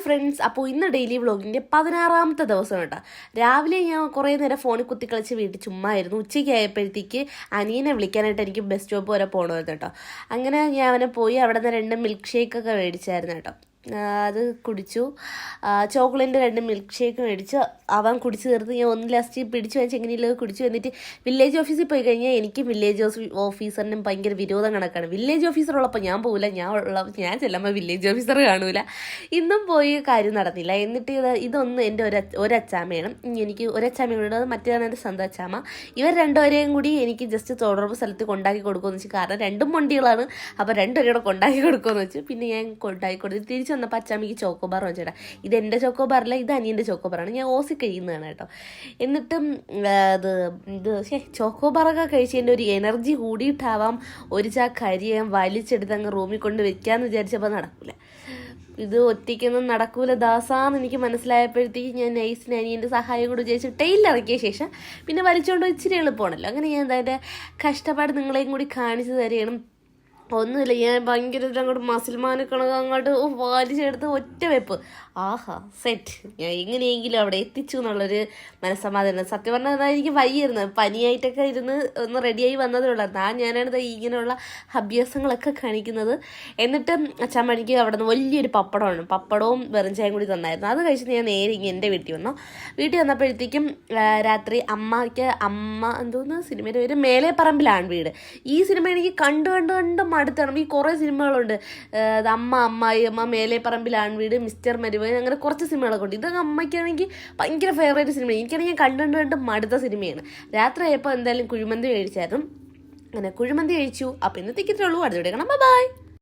Friends, അപ്പോൾ ഇന്ന് daily വ്ളോഗിൻ്റെ 16ാമത്തെ ദിവസം കേട്ടോ. രാവിലെ ഞാൻ കുറേ നേരം ഫോണിൽ കുത്തിക്കളിച്ച് വീട്ടിൽ ചുമ്മാ ആയിരുന്നു. ഉച്ചയ്ക്ക് ആയപ്പോഴത്തേക്ക് അനിയനെ വിളിക്കാനായിട്ട് എനിക്ക് ബസ് സ്റ്റോപ്പ് വരെ പോകണമായിരുന്നു കേട്ടോ. അങ്ങനെ ഞാൻ അവനെ പോയി അവിടെ നിന്ന് 2 മിൽക്ക് ഷേക്കൊക്കെ മേടിച്ചായിരുന്നു കേട്ടോ. അത് കുടിച്ചു. ചോക്ലേറ്റിൻ്റെ 2 മിൽക്ക് ഷേക്ക് മേടിച്ച് അവൻ കുടിച്ച് തീർത്ത് ഞാൻ ഒന്ന് ലാസ്റ്റ് പിടിച്ച് വെച്ച് എങ്ങനെയെങ്കിലും കുടിച്ച് വന്നിട്ട് വില്ലേജ് ഓഫീസിൽ പോയി കഴിഞ്ഞാൽ എനിക്ക് വില്ലേജ് ഓഫീസറിനും ഭയങ്കര വിരോധം കണക്കാണ്. വില്ലേജ് ഓഫീസറുള്ളപ്പോൾ ഞാൻ പോകില്ല, ഞാൻ ചെല്ലുമ്പോൾ വില്ലേജ് ഓഫീസർ കാണൂല. ഇന്നും പോയി കാര്യം നടന്നില്ല. എന്നിട്ട് ഇതൊന്നും എൻ്റെ ഒരച്ചാമ്മയാണ്. എനിക്ക് ഒരച്ചാമ്മയുണ്ട്, മറ്റേതാണ് എൻ്റെ സ്വന്തം അച്ചാമ്മ. ഇവർ രണ്ടുപേരെയും കൂടി എനിക്ക് ജസ്റ്റ് തൊഴിലുറപ്പ് സ്ഥലത്ത് കൊണ്ടാക്കി കൊടുക്കുമെന്ന് വെച്ച്, കാരണം 2 വണ്ടികളാണ്. അപ്പോൾ 2 പേരും കൂടെ കൊണ്ടാക്കി കൊടുക്കുമെന്ന് വെച്ച് പിന്നെ ഞാൻ കൊണ്ടാക്കി കൊടുത്ത് തിരിച്ച് വന്നപ്പോൾ അച്ചാമ്മയ്ക്ക് ചോക്കോബാർ വെച്ചേട്ടാ. ഇത് എൻ്റെ ചോക്കോബാറല്ല, ഇത് അനിയൻ്റെ ചോക്കോബാറാണ്. ഞാൻ ഓസി കഴിയുന്നതാണ് കേട്ടോ. എന്നിട്ടും ചോക്കോബാറൊക്കെ കഴിച്ചതിൻ്റെ ഒരു എനർജി കൂടിയിട്ടാവാം ഒരു ചാക്ക് അരി ഞാൻ വലിച്ചെടുത്ത് അങ്ങ് റൂമിൽ കൊണ്ട് വെക്കാമെന്ന് വിചാരിച്ചപ്പോൾ നടക്കില്ല. ഇത് ഒറ്റയ്ക്കൊന്നും നടക്കൂല ദാസാന്ന് എനിക്ക് മനസ്സിലായപ്പോഴത്തേക്ക് ഞാൻ നൈസിന് അനിയൻ്റെ സഹായം കൂടി വിചാരിച്ച് ടെയിലിറക്കിയ ശേഷം പിന്നെ വലിച്ചുകൊണ്ട് ഇച്ചിരി എളുപ്പമാണല്ലോ. അങ്ങനെ ഞാൻ അതിൻ്റെ കഷ്ടപ്പാട് നിങ്ങളെയും കൂടി കാണിച്ചു തരികയാണ്. ഒന്നുമില്ല, ഞാൻ ഭയങ്കര അങ്ങോട്ട് മസിൽമാനക്കണക്ക് അങ്ങോട്ട് വലിച്ചെടുത്ത് ഒറ്റ വെപ്പ്. ആഹാ സെറ്റ്, ഞാൻ എങ്ങനെയെങ്കിലും അവിടെ എത്തിച്ചു എന്നുള്ളൊരു മനസ്സമാധാനം. സത്യം പറഞ്ഞാൽ അതായിരിക്കും വയ്യായിരുന്നു. പനിയായിട്ടൊക്കെ ഇരുന്ന് ഒന്ന് റെഡിയായി വന്നതേ ഉള്ളായിരുന്നു. ഞാനാണ് ഇങ്ങനെയുള്ള അഭ്യാസങ്ങളൊക്കെ കാണിക്കുന്നത്. എന്നിട്ട് അച്ഛമ്മണിക്ക് അവിടെ നിന്ന് വലിയൊരു പപ്പടമാണ്, പപ്പടവും വെറും ചായയും കൂടി തന്നായിരുന്നു. അത് കഴിച്ചിട്ട് ഞാൻ നേരെ ഇങ്ങനെ എൻ്റെ വീട്ടിൽ വന്നു. വീട്ടിൽ വന്നപ്പോഴത്തേക്കും രാത്രി അമ്മ എന്തോന്ന് സിനിമയുടെ പേര് മേലെ പറമ്പിലാണ് വീട്. ഈ സിനിമ എനിക്ക് കണ്ട് മടുത്താണ്. ഈ കുറേ സിനിമകളുണ്ട്, അമ്മായി മേലെ പറമ്പിലാണ് വീട്, മിസ്റ്റർ മരുവൻ, അങ്ങനെ കുറച്ച് സിനിമകളൊക്കെ ഉണ്ട്. ഇതൊക്കെ അമ്മയ്ക്കാണെങ്കിൽ ഭയങ്കര ഫേവറേറ്റ് സിനിമയാണ്. എനിക്കാണെങ്കിൽ കണ്ട് മടുത്ത സിനിമയാണ്. രാത്രി ആയപ്പോൾ എന്തായാലും കുഴിമന്തി കഴിച്ചായിരുന്നു. അങ്ങനെ കുഴിമന്തി കഴിച്ചു. അപ്പോൾ ഇന്നത്തേക്ക് ഇത്രേ ഉള്ളൂ. അടുത്ത വീഡിയോ കാണാം. ബൈ.